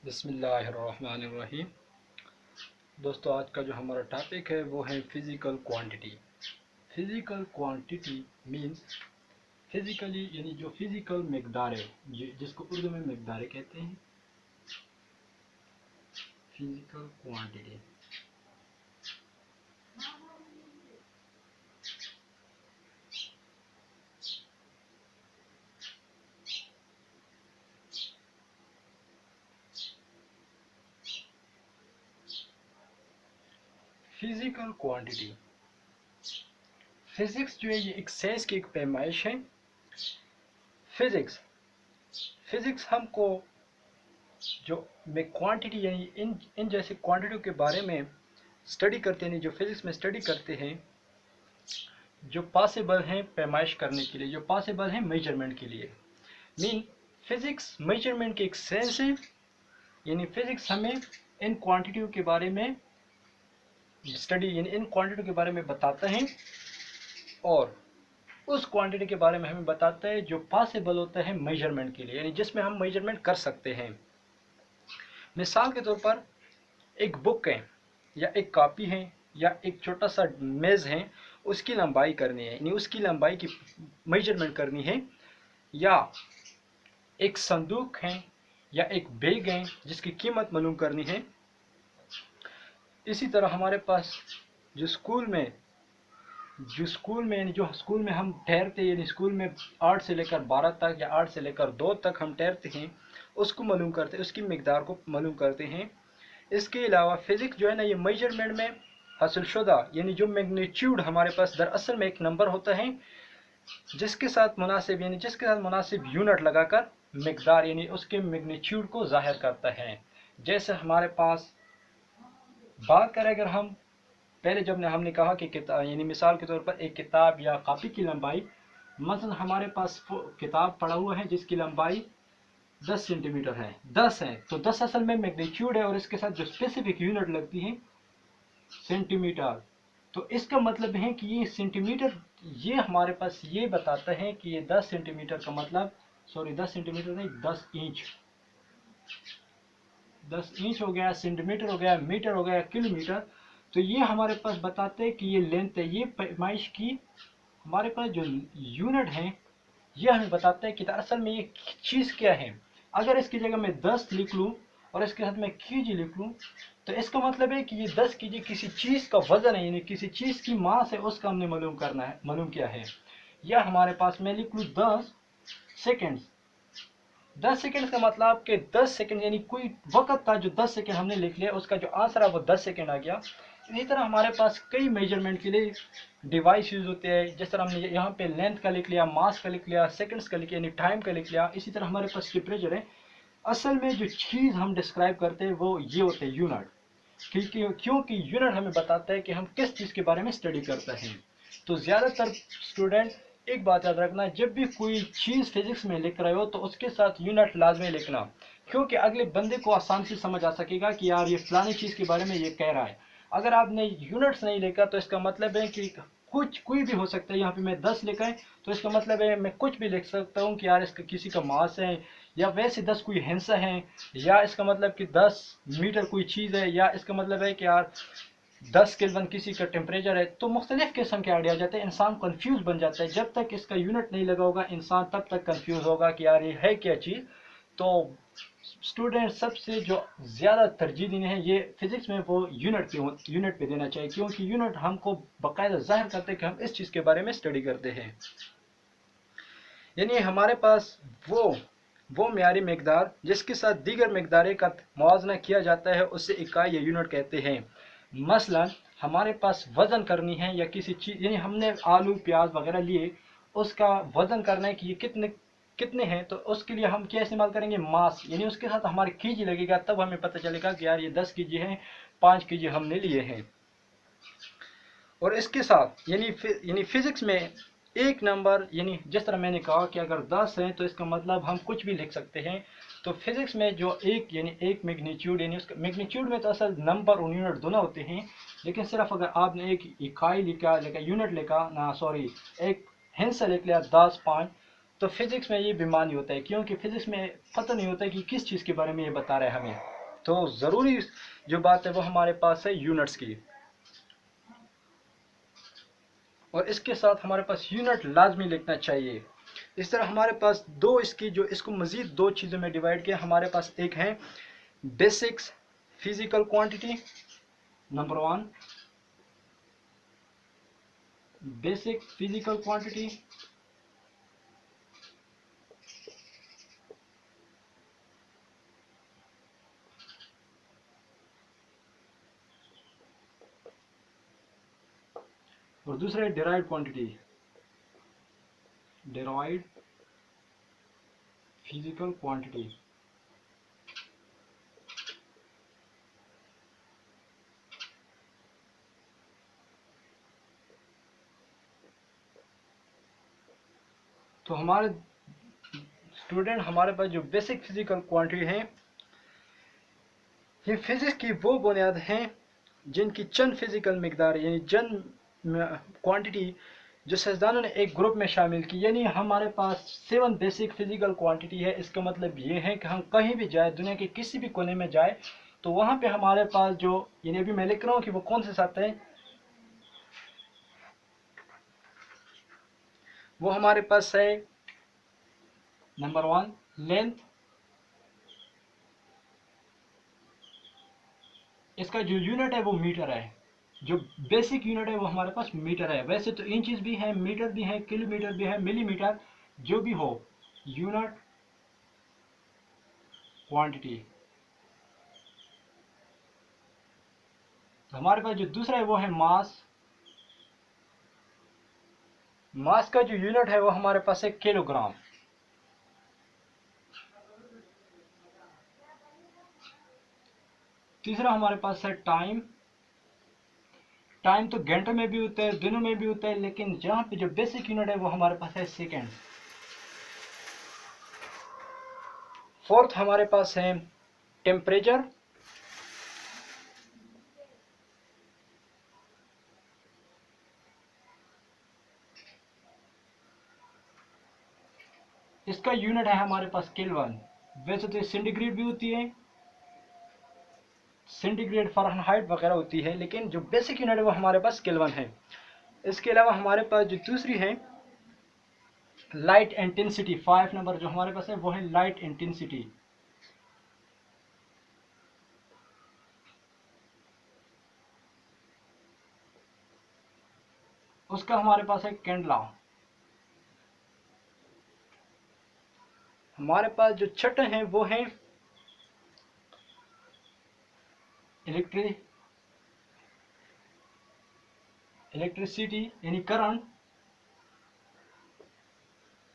बिस्मिल्लाहिर्रहमानिर्रहीम। दोस्तों, आज का जो हमारा टॉपिक है वो है physical quantity. Physical quantity means physically यानी जो फिज़िकल मकदार है, जिसको उर्दू में मकदार कहते हैं। Physical quantity physical quantity physics जो है ये एक साइंस की एक पैमाइश है। फिज़िक्स हमको जो में क्वांटिटी यानी इन जैसे क्वांटिटियों के बारे में स्टडी करते हैं, जो फिज़िक्स में स्टडी करते हैं, जो पॉसिबल हैं पैमाइश करने के लिए, जो पॉसिबल हैं मेजरमेंट के लिए। मीन फिज़िक्स मेजरमेंट की एक साइंस है। यानी फिज़िक्स हमें इन क्वांटिटियों के बारे में स्टडी यानी इन क्वांटिटी के बारे में बताता है और उस क्वांटिटी के बारे में हमें बताता है जो पॉसिबल होता है मेजरमेंट के लिए, यानी जिसमें हम मेजरमेंट कर सकते हैं। मिसाल के तौर पर एक बुक है या एक कॉपी है या एक छोटा सा मेज़ है, उसकी लंबाई करनी है, यानी उसकी लंबाई की मेजरमेंट करनी है। या एक संदूक है या एक बैग है जिसकी कीमत मालूम करनी है। इसी तरह हमारे पास जो स्कूल में यानी जो स्कूल में हम ठहरते हैं, यानी स्कूल में 8 से लेकर 12 तक या 8 से लेकर 2 तक हम ठहरते हैं, उसको मालूम करते हैं, उसकी मिकदार को मालूम करते हैं। इसके अलावा फिज़िक्स जो है ना, ये मेजरमेंट में हासिल शुदा यानी जो मैग्नीट्यूड हमारे पास दरअसल में एक नंबर होता है जिसके साथ मुनासिब यूनिट लगाकर मिकदार यानी उसके मैग्नीट्यूड को जाहिर करता है। जैसे हमारे पास बात करें, अगर हम पहले जब हमने कहा कि किताब यानी मिसाल के तौर पर एक किताब या कॉपी की लंबाई, मसलन हमारे पास किताब पड़ा हुआ है जिसकी लंबाई 10 सेंटीमीटर है, 10 है, तो 10 असल में मैग्नीट्यूड है और इसके साथ जो स्पेसिफिक यूनिट लगती है सेंटीमीटर। तो इसका मतलब है कि ये सेंटीमीटर, ये हमारे पास ये बताता है कि ये 10 सेंटीमीटर का मतलब 10 सेंटीमीटर नहीं, 10 इंच हो गया, सेंटीमीटर हो गया, मीटर हो गया, किलोमीटर। तो ये हमारे पास बताते हैं कि ये लेंथ है, ये पैमाइश की हमारे पास जो यूनिट है ये हमें बताता है कि दरअसल में ये चीज़ क्या है। अगर इसकी जगह मैं 10 लिख लूँ और इसके साथ मैं केजी लिख लूँ तो इसका मतलब है कि ये 10 केजी किसी चीज़ का वजन है, यानी किसी चीज़ की मास है, उसका हमने मालूम किया है। या हमारे पास मैं लिख लूँ 10 सेकेंड। 10 सेकेंड का मतलब कि 10 सेकेंड यानी कोई वक्त था जो 10 सेकेंड हमने लिख लिया, उसका जो आंसर है वो 10 सेकेंड आ गया। इसी तरह हमारे पास कई मेजरमेंट के लिए डिवाइस यूज होते हैं। जिस तरह हमने यहाँ पे लेंथ का लिख लिया, मास का लिख लिया, सेकंड्स का लिख लिया, यानी टाइम का लिख लिया। इसी तरह हमारे पास टेम्परेचर है। असल में जो चीज़ हम डिस्क्राइब करते हैं वो ये होते हैं यूनिट, क्योंकि यूनिट हमें बताता है कि हम किस चीज़ के बारे में स्टडी करते हैं। तो ज़्यादातर स्टूडेंट एक बात याद रखना, जब भी कोई चीज़ फिजिक्स में लिख रहे हो तो उसके साथ यूनिट लाजमी लिखना, क्योंकि अगले बंदे को आसान से समझ आ सकेगा कि यार ये फलानी चीज़ के बारे में ये कह रहा है। अगर आपने यूनिट्स नहीं लिखा तो इसका मतलब है कि कोई भी हो सकता है। यहाँ पे मैं 10 लिखा है तो इसका मतलब है मैं कुछ भी लिख सकता हूँ कि यार इसका किसी का मास है, या वैसे 10 कोई हिंसा है, या इसका मतलब कि 10 मीटर कोई चीज़ है, या इसका मतलब है कि यार 10 केल्विन किसी का टेम्परेचर है। तो मुख्तलिफ किस्म के आइडिया जाते हैं, इंसान कंफ्यूज बन जाता है। जब तक इसका यूनिट नहीं लगा होगा इंसान तब तक कंफ्यूज होगा कि यार ये है क्या चीज़। तो स्टूडेंट सबसे जो ज़्यादा तरजीह देनी है ये फिज़िक्स में वो यूनिट पे देना चाहिए, क्योंकि यूनिट हमको बाकायदा जाहिर करते हैं कि हम इस चीज़ के बारे में स्टडी करते हैं। यानी हमारे पास वो म्यारी मकदार जिसके साथ दीगर मकदारें का मुआवजा किया जाता है उसे इकाई या यूनिट कहते हैं। मसलन हमारे पास वज़न करनी है या किसी चीज़, यानी हमने आलू प्याज वगैरह लिए, उसका वज़न करना है कि ये कितने हैं, तो उसके लिए हम क्या इस्तेमाल करेंगे, मास, यानी उसके साथ हमारे केजी लगेगा, तब हमें पता चलेगा कि यार ये 10 केजी है, 5 केजी हमने लिए हैं। और इसके साथ यानी फिजिक्स में एक नंबर, यानी जिस तरह मैंने कहा कि अगर 10 है तो इसका मतलब हम कुछ भी लिख सकते हैं। तो फिजिक्स में जो एक मैग्नीट्यूड, यानी उसका मैग्नीट्यूड में तो असल नंबर और यूनिट दोनों होते हैं, लेकिन सिर्फ अगर आपने एक इकाई लिखा यूनिट लिखा ना, एक हिस्सा लिख लिया 10 5, तो फिजिक्स में ये बेमानी होता है, क्योंकि फिजिक्स में पता नहीं होता है कि किस चीज़ के बारे में ये बता रहा है हमें। तो ज़रूरी जो बात है वो हमारे पास है यूनिट्स की, और इसके साथ हमारे पास यूनिट लाजमी लिखना चाहिए। इस तरह हमारे पास दो इसकी जो इसको मज़ीद दो चीज़ों में डिवाइड किया। हमारे पास एक है basics physical quantity, number 1 basic physical quantity, और दूसरा है derived quantity, derived physical quantity. तो हमारे स्टूडेंट, हमारे पास जो बेसिक फिजिकल क्वांटिटी है, ये फिजिक्स की वो बुनियाद हैं जिनकी चंद फिजिकल मिकदार यानी चंद क्वांटिटी जो साइंसदानों ने एक ग्रुप में शामिल की। यानी हमारे पास 7 बेसिक फिजिकल क्वांटिटी है। इसका मतलब ये है कि हम कहीं भी जाए, दुनिया के किसी भी कोने में जाए, तो वहाँ पे हमारे पास जो, यानी अभी मैं लिख रहा हूँ कि वो कौन से साथ है, वो हमारे पास है नंबर 1 लेंथ, इसका जो यूनिट है वो मीटर है। जो बेसिक यूनिट है वो हमारे पास मीटर है। वैसे तो इंचेस भी है, मीटर भी है, किलोमीटर भी है, मिलीमीटर, जो भी हो, यूनिट क्वांटिटी। हमारे पास जो दूसरा है वो है मास। मास का जो यूनिट है वो हमारे पास है किलोग्राम। तीसरा हमारे पास है टाइम। टाइम तो घंटों में भी होता है, दिनों में भी होता है, लेकिन जहां पे जो बेसिक यूनिट है वो हमारे पास है सेकेंड। फोर्थ हमारे पास है टेम्परेचर। इसका यूनिट है हमारे पास केल्विन। वैसे तो सेंटीग्रेड भी होती है, सेंटीग्रेड, फ़ारेनहाइट वगैरह होती है, लेकिन जो बेसिक यूनिट है वो हमारे पास केल्विन है। इसके अलावा हमारे पास जो दूसरी है लाइट इंटेंसिटी, 5 नंबर जो हमारे पास है वो है लाइट इंटेंसिटी। उसका हमारे पास है कैंडला। हमारे पास जो छठे हैं वो है इलेक्ट्रिसिटी यानी करंट।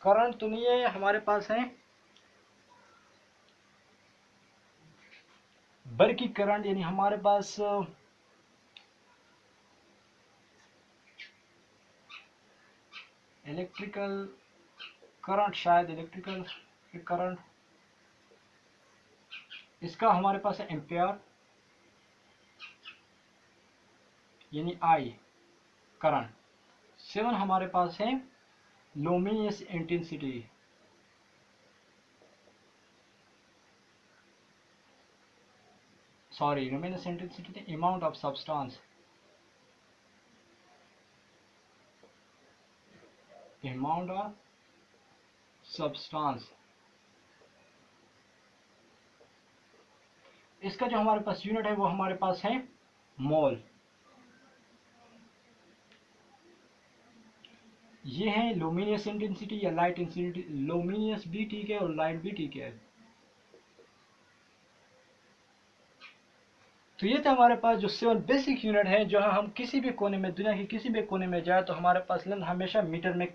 करंट तो नहीं है, हमारे पास है बरकी करंट, यानी हमारे पास इलेक्ट्रिकल करंट, शायद इलेक्ट्रिकल करंट। इसका हमारे पास है एम्पियर यानी आई करंट। 7 हमारे पास है luminous intensity. Sorry, luminous intensity amount of substance, amount of substance. इसका जो हमारे पास यूनिट है वो हमारे पास है मोल। ये है लुमिनियस इंटेंसिटी या लाइट इंटेंसिटी। लुमिनियस भी ठीक है और लाइट भी ठीक है। तो ये था हमारे पास जो 7 बेसिक यूनिट है, जो हम किसी भी कोने में, दुनिया के किसी भी कोने में जाए तो हमारे पास लेंथ हमेशा मीटर में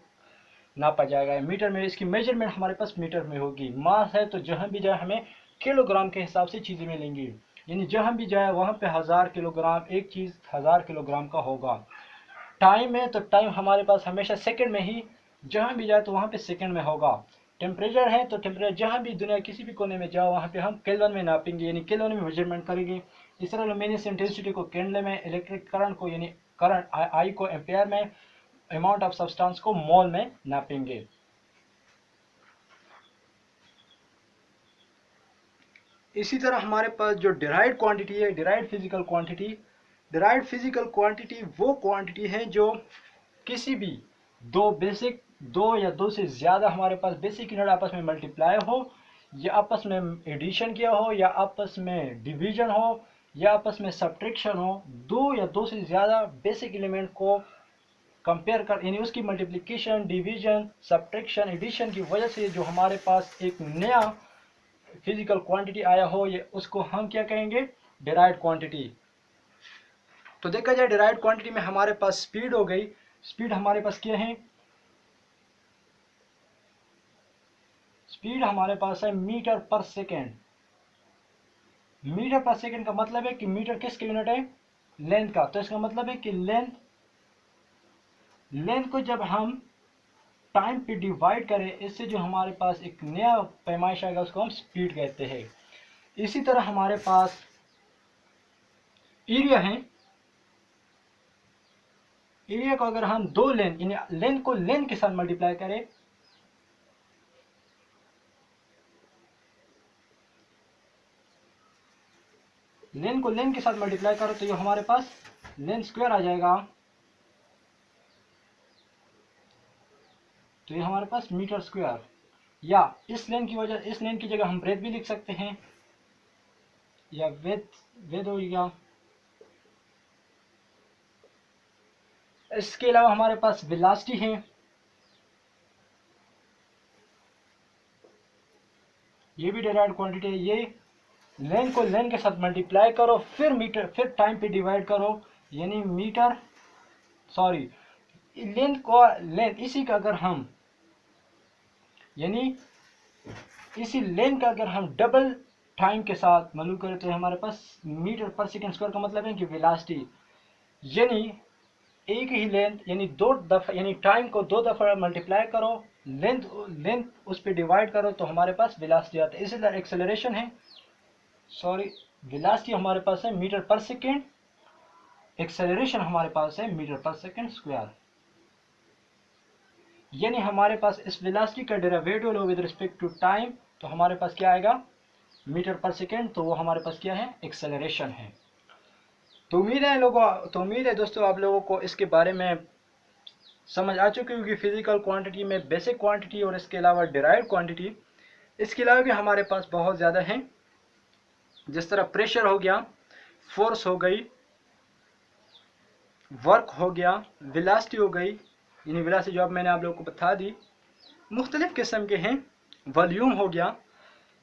नापा जाएगा। मीटर में इसकी मेजरमेंट हमारे पास मीटर में होगी। मास है तो जहां भी जाए हमें किलोग्राम के हिसाब से चीजें मिलेंगी, यानी जहां भी जाए वहां पे 1000 किलोग्राम, एक चीज 1000 किलोग्राम का होगा। टाइम है तो टाइम हमारे पास हमेशा सेकंड में ही, जहां भी जाए तो वहां पे सेकंड में होगा। टेम्परेचर है तो टेम्परेचर जहां भी दुनिया किसी भी कोने में जाओ वहां पे हम केल्विन में नापेंगे, यानी केल्विन में मेजरमेंट करेंगे। इस तरह लुमिनस इंटेंसिटी को कैंडले में, इलेक्ट्रिक करंट को यानी करंट आई को एम्पेयर में, अमाउंट ऑफ सब्सटेंस को मोल में नापेंगे। इसी तरह हमारे पास जो डिराइव्ड क्वांटिटी है, derived physical quantity, derived physical quantity वो क्वांटिटी है जो किसी भी दो या दो से ज़्यादा हमारे पास बेसिक यूनिट आपस में मल्टीप्लाई हो, या आपस में एडिशन किया हो, या आपस में डिवीजन हो, या आपस में सब्ट्रैक्शन हो, दो या दो से ज़्यादा बेसिक एलिमेंट को कंपेयर कर, यानी उसकी मल्टीप्लिकेशन, डिवीजन, सब्ट्रैक्शन, एडिशन की वजह से जो हमारे पास एक नया फिजिकल क्वांटिटी आया हो, ये उसको हम क्या कहेंगे, डिराइव्ड क्वांटिटी। तो देखा जाए डिराइव्ड क्वांटिटी में हमारे पास स्पीड हो गई, स्पीड हमारे पास क्या है, स्पीड हमारे पास है मीटर पर सेकेंड। मीटर पर सेकेंड का मतलब है कि मीटर किसका यूनिट है, लेंथ का। तो इसका मतलब है कि लेंथ को जब हम टाइम पे डिवाइड करें, इससे जो हमारे पास एक नया पैमाइश आएगा उसको हम स्पीड कहते हैं। इसी तरह हमारे पास एरिया है, एरिया को अगर हम दो लेंथ, यानी लेंथ को लेंथ के साथ मल्टीप्लाई करें, लेंथ को लेंथ के साथ मल्टीप्लाई करो तो ये हमारे पास लेंथ स्क्वायर आ जाएगा। तो ये हमारे पास मीटर स्क्वायर, या इस लेंथ की जगह हम ब्रेथ भी लिख सकते हैं, या वेद हो गया। इसके अलावा हमारे पास वेलोसिटी है, ये भी डिराइव्ड क्वांटिटी है। ये लेंथ को लेंथ के साथ मल्टीप्लाई करो, फिर टाइम पे डिवाइड करो, यानी इसी का अगर हम, यानी इसी लेंथ का अगर हम डबल टाइम के साथ मल्टीप्लाई करें तो हमारे पास मीटर पर सेकेंड स्क्वायर का मतलब है कि वेलोसिटी, यानी एक ही लेंथ, यानी दो दफा, यानी टाइम को दो दफा मल्टीप्लाई करो, लेंथ उस पर डिवाइड करो तो हमारे पास वेलोसिटी आता है। इसी तरह एक्सेलरेशन है, वेलोसिटी हमारे पास है मीटर पर सेकेंड, एक्सेलरेशन हमारे पास है मीटर पर सेकेंड स्क्वायर। यानी हमारे पास इस वेलोसिटी का डेरिवेटिव लो विद रिस्पेक्ट टू टाइम, तो हमारे पास क्या आएगा, मीटर पर सेकेंड, तो वो हमारे पास क्या है, एक्सेलरेशन है। तो उम्मीद है दोस्तों आप लोगों को इसके बारे में समझ आ चुकी होगी, फिजिकल क्वांटिटी में बेसिक क्वांटिटी और इसके अलावा डिराइव्ड क्वांटिटी। इसके अलावा भी हमारे पास बहुत ज़्यादा हैं, जिस तरह प्रेशर हो गया, फोर्स हो गई, वर्क हो गया, वेलोसिटी हो गई, यानी वेलोसिटी जो अब मैंने आप लोगों को बता दी, मुख्तलिफ किस्म के हैं, वॉल्यूम हो गया।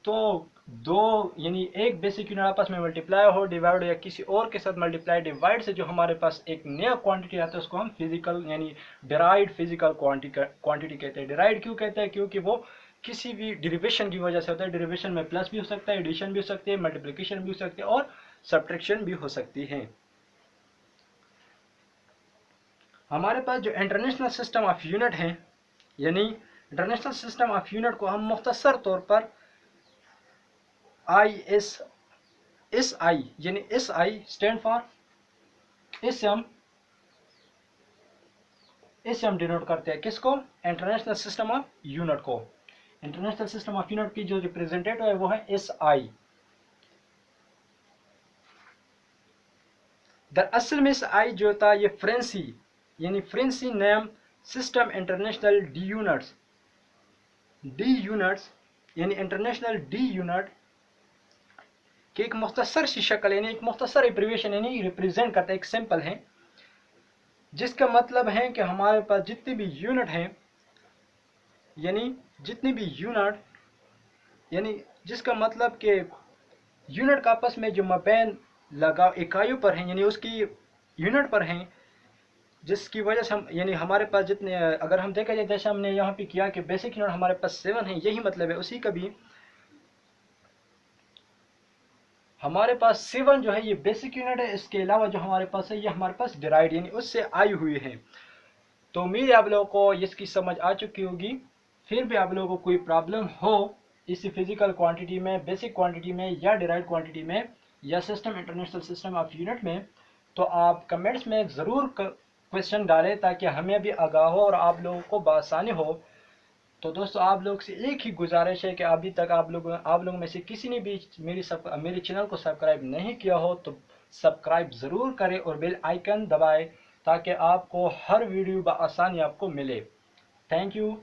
तो दो, यानी एक बेसिक यूनिट आपस में मल्टीप्लाई हो, डिवाइड हो, या किसी और के साथ मल्टीप्लाई डिवाइड से जो हमारे पास एक नया क्वांटिटी आता है उसको हम फिजिकल, यानी डिराइव्ड फिजिकल क्वांटिटी कहते हैं। डिराइव्ड क्यों कहते हैं, क्योंकि वो किसी भी डेरिवेशन की वजह से होता है। डेरिवेशन में प्लस भी हो सकता है, एडिशन भी हो सकती है, मल्टीप्लिकेशन भी हो सकती है, और सब्ट्रैक्शन भी हो सकती है। हमारे पास जो इंटरनेशनल सिस्टम ऑफ यूनिट है, यानी इंटरनेशनल सिस्टम ऑफ यूनिट को हम मुख्तसर तौर पर SI, यानी SI स्टैंड फॉर इसम डिनोट करते हैं। किसको, इंटरनेशनल सिस्टम ऑफ यूनिट को। इंटरनेशनल सिस्टम ऑफ यूनिट की जो रिप्रेजेंटेटिव है वो है SI। दरअसल में SI जो था ये फ्रेंसी, यानी fancy name system international D units, यानी इंटरनेशनल डी यूनिट कि एक मुख्तसर सी शक्ल, यानी एक मुख्तसर एब्रिविएशन, यानी रिप्रेजेंट करता है, एक सिंपल है, जिसका मतलब है कि हमारे पास जितने भी यूनिट हैं, यानी जितनी भी यूनिट, यानी जिसका मतलब कि यूनिट का आपस में जो मबैन लगा इकाइयों पर हैं, यानी उसकी यूनिट पर हैं, जिसकी वजह से हम, यानी हमारे पास जितने, अगर हम देखा जाए जैसे हमने यहाँ पे किया कि बेसिक यूनिट हमारे पास 7 है, यही मतलब है उसी का भी हमारे पास 7 जो है ये बेसिक यूनिट है। इसके अलावा जो हमारे पास है ये हमारे पास डिराइव्ड, यानी उससे आई हुई है। तो उम्मीद है आप लोगों को इसकी समझ आ चुकी होगी। फिर भी आप लोगों को कोई प्रॉब्लम हो इस फिजिकल क्वांटिटी में, बेसिक क्वांटिटी में, या डिराइव्ड क्वांटिटी में, या system international system of unit में, तो आप कमेंट्स में ज़रूर क्वेश्चन डालें ताकि हमें भी आगाह हो और आप लोगों को बआसानी हो तो दोस्तों आप लोग से एक ही गुजारिश है कि अभी तक आप लोगों में से किसी ने भी मेरे चैनल को सब्सक्राइब नहीं किया हो तो सब्सक्राइब ज़रूर करें और बेल आइकन दबाएं ताकि आपको हर वीडियो बआसानी आपको मिले। Thank you.